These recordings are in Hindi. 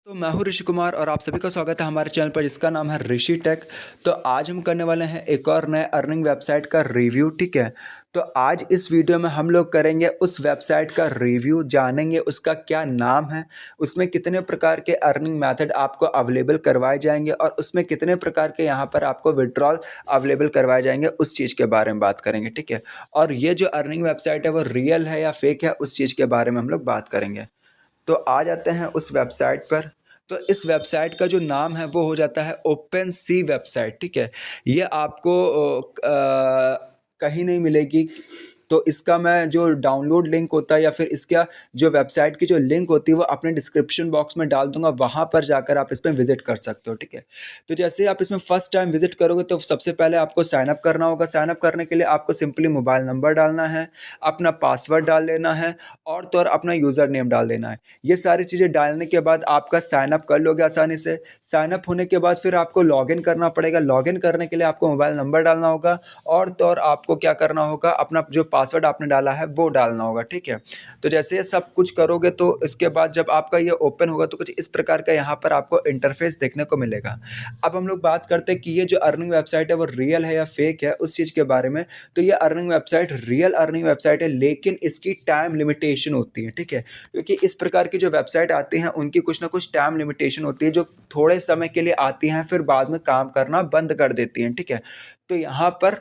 तो मैं हूँ ऋषि कुमार और आप सभी का स्वागत है हमारे चैनल पर जिसका नाम है ऋषि टेक। तो आज हम करने वाले हैं एक और नए अर्निंग वेबसाइट का रिव्यू। ठीक है, तो आज इस वीडियो में हम लोग करेंगे उस वेबसाइट का रिव्यू, जानेंगे उसका क्या नाम है, उसमें कितने प्रकार के अर्निंग मेथड आपको अवेलेबल करवाए जाएंगे और उसमें कितने प्रकार के यहाँ पर आपको विड्रॉल अवेलेबल करवाए जाएंगे, उस चीज़ के बारे में बात करेंगे। ठीक है, और ये जो अर्निंग वेबसाइट है वो रियल है या फेक है, उस चीज़ के बारे में हम लोग बात करेंगे। तो आ जाते हैं उस वेबसाइट पर। तो इस वेबसाइट का जो नाम है वो हो जाता है ओपन सी वेबसाइट। ठीक है, ये आपको कहीं नहीं मिलेगी। तो इसका मैं जो डाउनलोड लिंक होता है या फिर इसका जो वेबसाइट की जो लिंक होती है वो अपने डिस्क्रिप्शन बॉक्स में डाल दूंगा, वहाँ पर जाकर आप इस पर विजिट कर सकते हो। ठीक है, तो जैसे ही आप इसमें फर्स्ट टाइम विजिट करोगे तो सबसे पहले आपको साइन अप करना होगा। साइन अप करने के लिए आपको सिंपली मोबाइल नंबर डालना है, अपना पासवर्ड डाल लेना है और तो और अपना यूज़र नेम डाल देना है। ये सारी चीज़ें डालने के बाद आपका साइन अप कर लोगे आसानी से। साइन अप होने के बाद फिर आपको लॉगिन करना पड़ेगा। लॉगिन करने के लिए आपको मोबाइल नंबर डालना होगा और तो और आपको क्या करना होगा, अपना जो पासवर्ड आपने डाला है वो डालना होगा। ठीक है, तो जैसे ये सब कुछ करोगे तो इसके बाद जब आपका ये ओपन होगा तो कुछ इस प्रकार का यहाँ पर आपको इंटरफेस देखने को मिलेगा। अब हम लोग बात करते हैं कि ये जो अर्निंग वेबसाइट है वो रियल है या फेक है, उस चीज़ के बारे में। तो ये earning website real earning website है, लेकिन इसकी टाइम लिमिटेशन होती है। ठीक है, क्योंकि इस प्रकार की जो वेबसाइट आती हैं उनकी कुछ ना कुछ टाइम लिमिटेशन होती है, जो थोड़े समय के लिए आती हैं फिर बाद में काम करना बंद कर देती हैं। ठीक है, तो यहाँ पर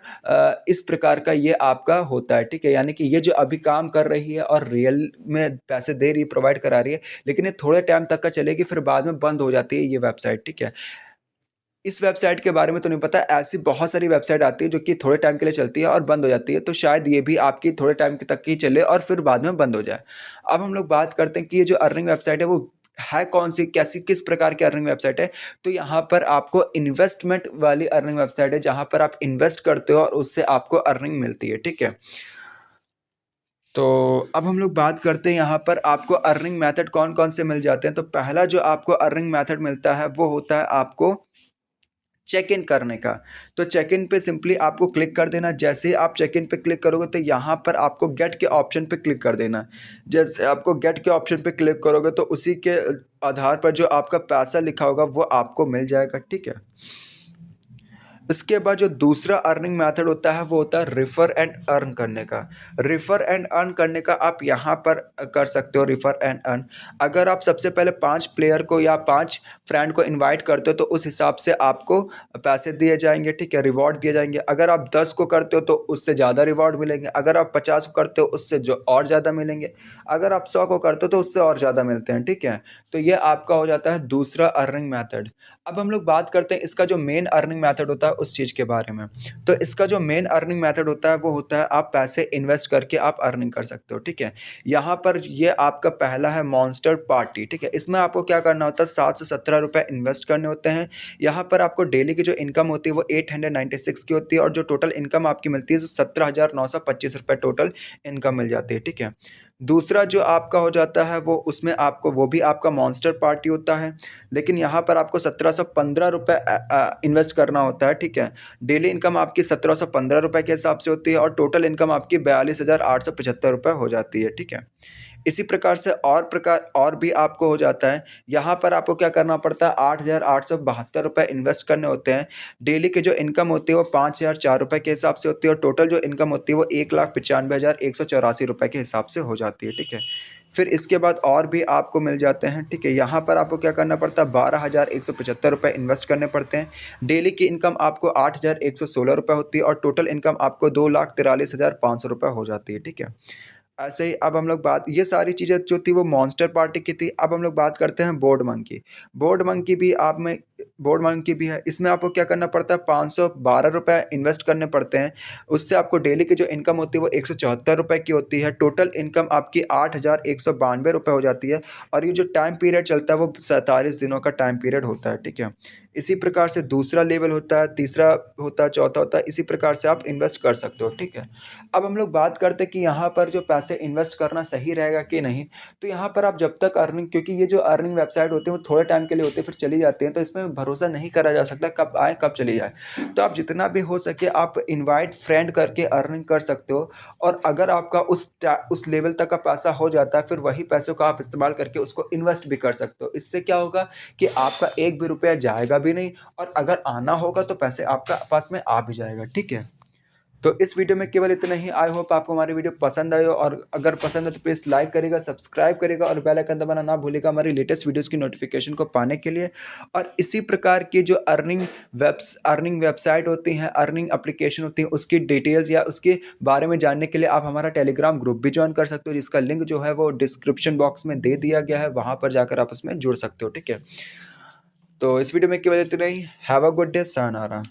इस प्रकार का ये आपका होता है। ठीक है, यानी कि ये जो अभी काम कर रही है और रियल में पैसे दे रही है, प्रोवाइड करा रही है, लेकिन ये थोड़े टाइम तक का चलेगी फिर बाद में बंद हो जाती है ये वेबसाइट। ठीक है, इस वेबसाइट के बारे में तो नहीं पता, ऐसी बहुत सारी वेबसाइट आती है जो कि थोड़े टाइम के लिए चलती है और बंद हो जाती है, तो शायद ये भी आपकी थोड़े टाइम तक ही चले और फिर बाद में बंद हो जाए। अब हम लोग बात करते हैं कि ये जो अर्निंग वेबसाइट है वो है कौन सी, कैसी, किस प्रकार की अर्निंग वेबसाइट है। तो यहाँ पर आपको इन्वेस्टमेंट वाली अर्निंग वेबसाइट है, जहाँ पर आप इन्वेस्ट करते हो और उससे आपको अर्निंग मिलती है। ठीक है, तो अब हम लोग बात करते हैं यहाँ पर आपको अर्निंग मेथड कौन कौन से मिल जाते हैं। तो पहला जो आपको अर्निंग मेथड मिलता है वो होता है आपको चेक इन करने का। तो चेक इन पे सिंपली आपको क्लिक कर देना। जैसे ही आप चेक इन पे क्लिक करोगे तो यहाँ पर आपको गेट के ऑप्शन पे क्लिक कर देना। जैसे आपको गेट के ऑप्शन पे क्लिक करोगे तो उसी के आधार पर जो आपका पैसा लिखा होगा वो आपको मिल जाएगा। ठीक है, इसके बाद जो दूसरा अर्निंग मेथड होता है वो होता है रिफ़र एंड अर्न करने का। रिफ़र एंड अर्न करने का आप यहाँ पर कर सकते हो। रिफ़र एंड अर्न, अगर आप सबसे पहले 5 प्लेयर को या 5 फ्रेंड को इनवाइट करते हो तो उस हिसाब से आपको पैसे दिए जाएंगे। ठीक है, रिवॉर्ड दिए जाएंगे। अगर आप 10 को करते हो तो उससे ज़्यादा रिवॉर्ड मिलेंगे। अगर आप 50 को करते हो उससे जो और ज़्यादा मिलेंगे। अगर आप 100 को करते हो तो उससे और ज़्यादा मिलते हैं। ठीक है, तो ये आपका हो जाता है दूसरा अर्निंग मेथड। अब हम लोग बात करते हैं इसका जो मेन अर्निंग मेथड होता है उस चीज़ के बारे में। तो इसका जो मेन अर्निंग मेथड होता है वो होता है आप पैसे इन्वेस्ट करके आप अर्निंग कर सकते हो। ठीक है, यहाँ पर ये आपका पहला है मॉन्स्टर पार्टी। ठीक है, इसमें आपको क्या करना होता है, 7 से 17 रुपये इन्वेस्ट करने होते हैं। यहाँ पर आपको डेली की जो इनकम होती है वो 896 की होती है और जो टोटल इनकम आपकी मिलती है 17,925 रुपये टोटल इनकम मिल जाती है। ठीक है, दूसरा जो आपका हो जाता है वो उसमें आपको वो भी आपका मॉन्स्टर पार्टी होता है, लेकिन यहाँ पर आपको 1715 रुपये इन्वेस्ट करना होता है। ठीक है, डेली इनकम आपकी 1715 रुपये के हिसाब से होती है और टोटल इनकम आपकी 42,875 रुपये हो जाती है। ठीक है, इसी प्रकार और भी आपको हो जाता है। यहाँ पर आपको क्या करना पड़ता है, 8,872 रुपये इन्वेस्ट करने होते हैं। डेली की जो इनकम होती है वो 5,004 रुपये के हिसाब से होती है और टोटल जो इनकम होती है वो 1,95,184 रुपये के हिसाब से हो जाती है। ठीक है, फिर इसके बाद और भी आपको मिल जाते हैं। ठीक है, यहाँ पर आपको क्या करना पड़ता है, 12,175 रुपये इन्वेस्ट करने पड़ते हैं। डेली की इनकम आपको 8,116 रुपये होती है और टोटल इनकम आपको 2,43,500 रुपये हो जाती है। ठीक है, ऐसे ही अब हम लोग बात, ये सारी चीज़ें जो थी वो मॉन्स्टर पार्टी की थी। अब हम लोग बात करते हैं बोर्ड मंकी। बोर्ड मंकी भी आप में बोर्ड मंकी भी है। इसमें आपको क्या करना पड़ता है, 512 रुपये इन्वेस्ट करने पड़ते हैं। उससे आपको डेली की जो इनकम होती है वो 174 रुपये की होती है। टोटल इनकम आपकी 8,192 रुपये हो जाती है और ये जो टाइम पीरियड चलता है वो 47 दिनों का टाइम पीरियड होता है। ठीक है, इसी प्रकार से दूसरा लेवल होता है, तीसरा होता है, चौथा होता है, इसी प्रकार से आप इन्वेस्ट कर सकते हो। ठीक है, अब हम लोग बात करते हैं कि यहाँ पर जो पैसे इन्वेस्ट करना सही रहेगा कि नहीं। तो यहाँ पर आप जब तक अर्निंग, क्योंकि ये जो अर्निंग वेबसाइट होती है वो थोड़े टाइम के लिए होती है फिर चली जाती है, तो इसमें भरोसा नहीं करा जा सकता, कब आए कब चली जाए। तो आप जितना भी हो सके आप इनवाइट फ्रेंड करके अर्निंग कर सकते हो, और अगर आपका उस लेवल तक का पैसा हो जाता है, फिर वही पैसों का आप इस्तेमाल करके उसको इन्वेस्ट भी कर सकते हो। इससे क्या होगा कि आपका एक भी रुपया जाएगा भी नहीं, और अगर आना होगा तो पैसे आपका पास में आ भी जाएगा, ठीक है। तो इस वीडियो में केवल इतना ही। आई होप आपको हमारी वीडियो पसंद आई हो, और अगर पसंद है तो प्लीज़ लाइक करेगा, सब्सक्राइब करेगा और बेल आइकन दबाना ना भूलेगा हमारी लेटेस्ट वीडियोस की नोटिफिकेशन को पाने के लिए। और इसी प्रकार की जो अर्निंग वेबसाइट होती हैं, अर्निंग एप्लीकेशन होती हैं, उसकी डिटेल्स या उसके बारे में जानने के लिए आप हमारा टेलीग्राम ग्रुप भी ज्वाइन कर सकते हो, जिसका लिंक जो है वो डिस्क्रिप्शन बॉक्स में दे दिया गया है, वहाँ पर जाकर आप उसमें जुड़ सकते हो, ठीक है। तो इस वीडियो में केवल इतना ही। Have a good day, sayonara।